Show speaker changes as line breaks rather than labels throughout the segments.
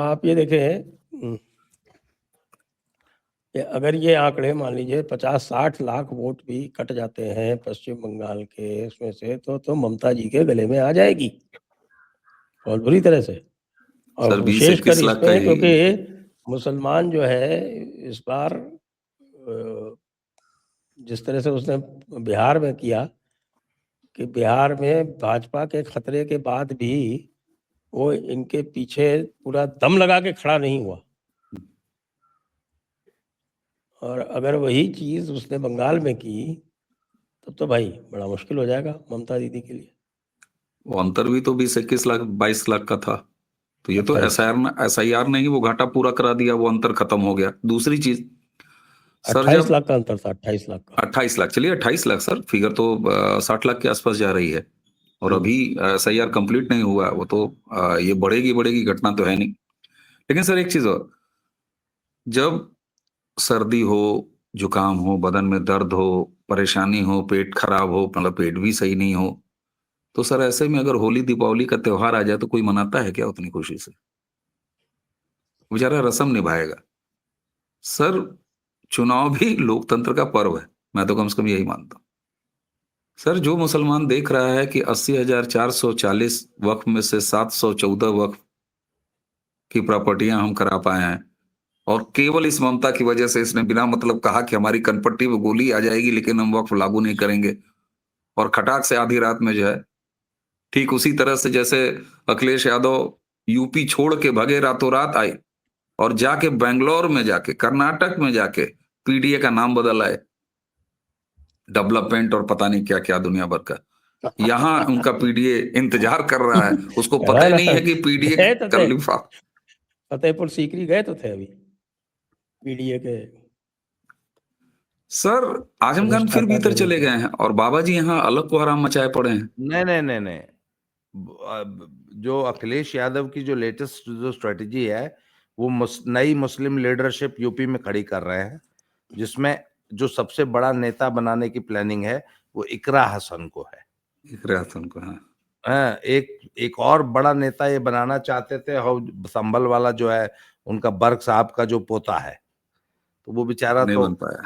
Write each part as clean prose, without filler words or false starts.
आप ये देखें कि अगर ये आंकड़े मान लीजिए 50-60 लाख वोट भी कट जाते हैं पश्चिम बंगाल के उसमें से, तो ममता जी के गले में आ जाएगी बहुत बुरी तरह से। और
सर
विशेषकर
20-21 लाख का
इसमें
ही।
क्योंकि मुसलमान जो है इस बार जिस तरह से उसने बिहार में किया कि बिहार में भाजपा के खतरे के बाद भी वो इनके पीछे पूरा दम लगा के खड़ा नहीं हुआ, और अगर वही चीज उसने बंगाल में की तब तो भाई बड़ा मुश्किल हो जाएगा ममता दीदी के लिए।
वो अंतर भी तो 20-21 लाख 22 लाख का था, तो ये तो
28
SIR नहीं, वो घाटा पूरा करा दिया, वो अंतर खत्म हो गया। दूसरी चीज सर,
28 लाख का अंतर था, 28 लाख का।
28 लाख, चलिए 28 लाख सर, फिगर तो 60 लाख के आसपास जा रही है, और अभी SIR कंप्लीट नहीं हुआ, वो तो ये बढ़ेगी घटना तो है नहीं। लेकिन सर एक चीज और, जब सर्दी हो, जुकाम हो, बदन में दर्द हो, परेशानी हो, पेट खराब हो, मतलब पेट भी सही नहीं हो, तो सर ऐसे में अगर होली दीपावली का त्योहार आ जाए तो कोई मनाता है क्या उतनी खुशी से? बेचारा रस्म निभाएगा। सर चुनाव भी लोकतंत्र का पर्व है, मैं तो कम से कम यही मानता हूं। सर जो मुसलमान देख रहा है कि 80,440 वक्फ में से 714 वक्फ की प्रॉपर्टियां हम करा पाए हैं, और केवल इस ममता की वजह से इसने बिना मतलब कहा कि हमारी कनपट्टी में गोली आ जाएगी लेकिन हम वक्फ लागू नहीं करेंगे, और खटाक से आधी रात में जो है, ठीक उसी तरह से जैसे अखिलेश यादव यूपी छोड़ के भगे, रातों रात आए और जाके बेंगलोर में जाके, कर्नाटक में जाके PDA का नाम बदल आए, डेवलपमेंट और पता नहीं क्या क्या दुनिया भर का। यहाँ उनका PDA इंतजार कर रहा है, उसको पता ही नहीं है कि PDA
गए तो
का
थे,
लिफाफा।
फतेहपुर सीकरी गए तो थे अभी पीडीए के
सर आजम खान
वरिष्ठ
फिर
नेता
भीतर
के रूप
चले
में।
गए हैं, और बाबा जी यहाँ अलग को आराम मचाए पड़े हैं।
नहीं, जो अखिलेश यादव की जो लेटेस्ट जो स्ट्रेटेजी है, वो नई मुस्लिम लीडरशिप यूपी में खड़ी कर रहे हैं, जिसमें जो सबसे बड़ा नेता बनाने की प्लानिंग है वो इकरा हसन को है।
इकरा हसन को, हाँ।
एक और बड़ा नेता ये बनाना चाहते थे, संभल वाला जो है उनका बर्क साहब का जो पोता है, तो वो बेचारा
नहीं
तो
बन पाया।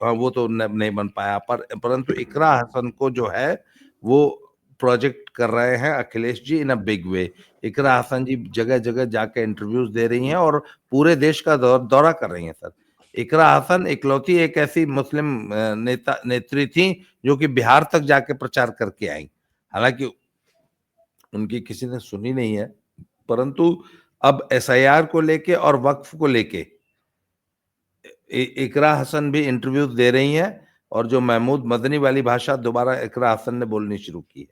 हाँ, वो तो नहीं बन पाया, परंतु इकरा हसन को जो है वो प्रोजेक्ट कर रहे हैं अखिलेश जी इन अ बिग वे। इकरा हसन जी जगह जगह जाके इंटरव्यूज दे रही हैं और पूरे देश का दौरा कर रही हैं। सर इकरा हसन इकलौती एक ऐसी मुस्लिम नेत्री थी जो कि बिहार तक जाके प्रचार करके आई, हालांकि उनकी किसी ने सुनी नहीं है, परंतु अब SIR को लेके और वक्फ को लेके इकरा हसन भी इंटरव्यूज दे रही हैं, और जो महमूद मदनी वाली भाषा दोबारा इकरा हसन ने बोलनी शुरू की है,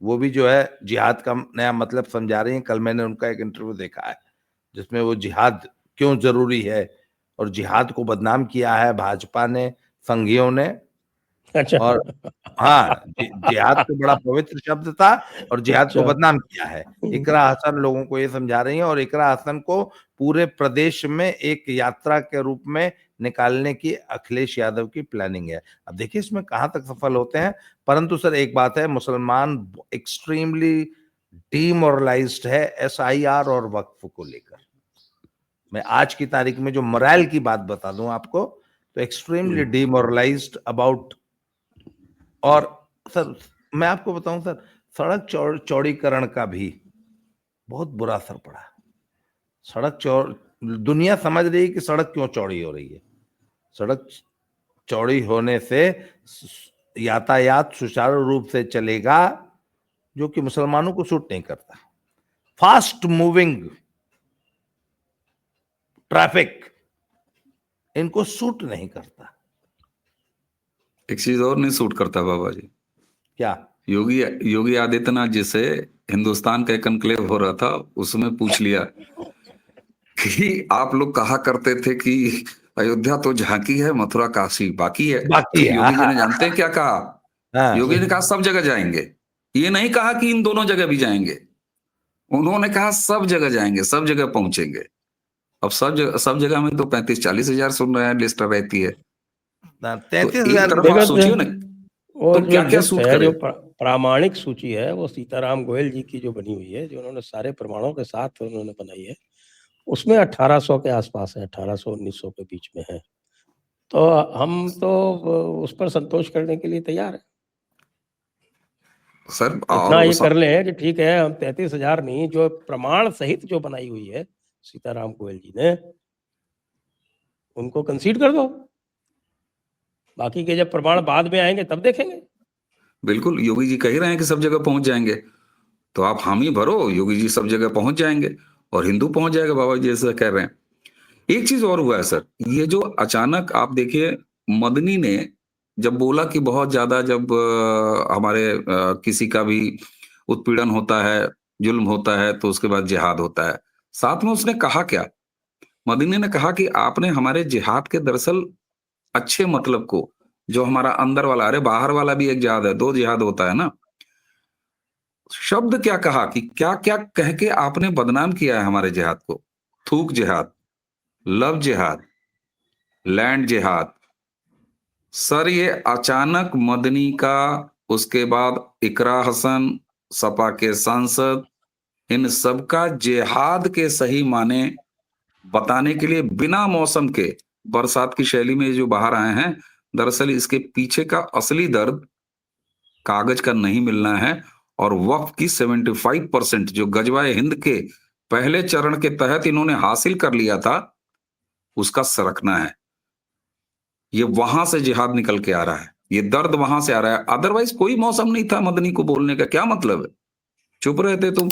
वो भी जो है जिहाद का नया मतलब समझा रही हैं। कल मैंने उनका एक इंटरव्यू देखा है जिसमें वो जिहाद क्यों जरूरी है, और जिहाद को बदनाम किया है भाजपा ने, संघियों ने।
अच्छा।
और हाँ, जिहाद तो बड़ा पवित्र शब्द था और जिहाद को
अच्छा।
बदनाम किया है। इकरा हसन लोगों को ये समझा रही है, और इकरा हसन को पूरे प्रदेश में एक यात्रा के रूप में निकालने की अखिलेश यादव की प्लानिंग है। अब देखिए इसमें कहां तक सफल होते हैं, परंतु सर एक बात है, मुसलमान एक्सट्रीमली डीमोरलाइज्ड है SIR और वक्फ को लेकर। मैं आज की तारीख में जो मोरल की बात बता दूं आपको, तो एक्सट्रीमली डीमोरलाइज्ड अबाउट। और सर मैं आपको बताऊं सर, सड़क चौड़ीकरण का भी बहुत बुरा असर पड़ा। दुनिया समझ रही है कि सड़क क्यों चौड़ी हो रही है। सड़क चौड़ी होने से यातायात सुचारू रूप से चलेगा, जो कि मुसलमानों को सूट नहीं करता। फास्ट मूविंग ट्रैफिक इनको सूट नहीं करता।
एक चीज और नहीं सूट करता बाबा जी।
क्या?
योगी आदित्यनाथ जी से हिंदुस्तान का एक कनक्लेव हो रहा था, उसमें पूछ लिया कि आप लोग कहा करते थे कि अयोध्या तो झांकी है, मथुरा काशी बाकी है।
बाकी है।
योगी जी ने जानते हैं क्या कहा?
हाँ।
योगी ने कहा सब जगह जाएंगे। ये नहीं कहा कि इन दोनों जगह भी जाएंगे, उन्होंने कहा सब जगह जाएंगे, सब जगह पहुंचेंगे। अब सब जगह में तो 35-40 हजार सुन रहे हैं, लिस्ट रहती है।
33,000
एक तरफ आप सोचिए ना,
वो
तो
जो
क्या क्या
लिस्ट
सूट
है,
करे।
जो प्रामाणिक सूची है, वो सीताराम गोयल जी की जो बनी हुई है, जो उन्होंने सारे प्रमाणों के साथ उन्होंने बनाई है, उसमें 1800 के आसपास है, 1800-1900 के बीच में है। तो हम तो उस पर संतोष करने के लिए तैयार हैं।
सर
इतना
और
ये कर लें कि ठीक है, हम 33,000 नहीं, जो प्रमाण सहित जो बनाई हुई है सीताराम गोयल जी ने, उनको कंसीड कर दो। बाकी के जब प्रमाण बाद में आएंगे तब देखेंगे।
बिल्कुल योगी जी कह ही रहे हैं कि सब जगह पहुंच जाएंगे, तो आप हामी भरो, योगी जी सब जगह पहुंच जाएंगे और हिंदू पहुंच जाएगा, बाबा जी ऐसा कह रहे हैं। एक चीज और हुआ है सर, ये जो अचानक आप देखिए, मदनी ने जब बोला कि बहुत ज्यादा जब हमारे किसी का भी उत्पीड़न होता है, जुल्म होता है, तो उसके बाद जिहाद होता है। साथ में उसने कहा क्या? मदनी ने कहा कि आपने हमारे जिहाद के दरअसल अच्छे मतलब को, जो हमारा अंदर वाला, अरे बाहर वाला भी एक जिहाद है, दो जिहाद होता है ना। शब्द क्या कहा कि क्या क्या कह के आपने बदनाम किया है हमारे जिहाद को। थूक जिहाद, लव जिहाद, लैंड जिहाद। सर ये अचानक मदनी का, उसके बाद इकरा हसन, सपा के सांसद, इन सबका जिहाद के सही माने बताने के लिए बिना मौसम के बरसात की शैली में जो बाहर आए हैं, दरअसल इसके पीछे का असली दर्द कागज का नहीं मिलना है और वक्फ की 75% जो गजवाए हिंद के पहले चरण के तहत इन्होंने हासिल कर लिया था, उसका सरकना है। ये वहां से जिहाद निकल के आ रहा है, ये दर्द वहां से आ रहा है। अदरवाइज कोई मौसम नहीं था मदनी को बोलने का। क्या मतलब है? चुप रहते तुम।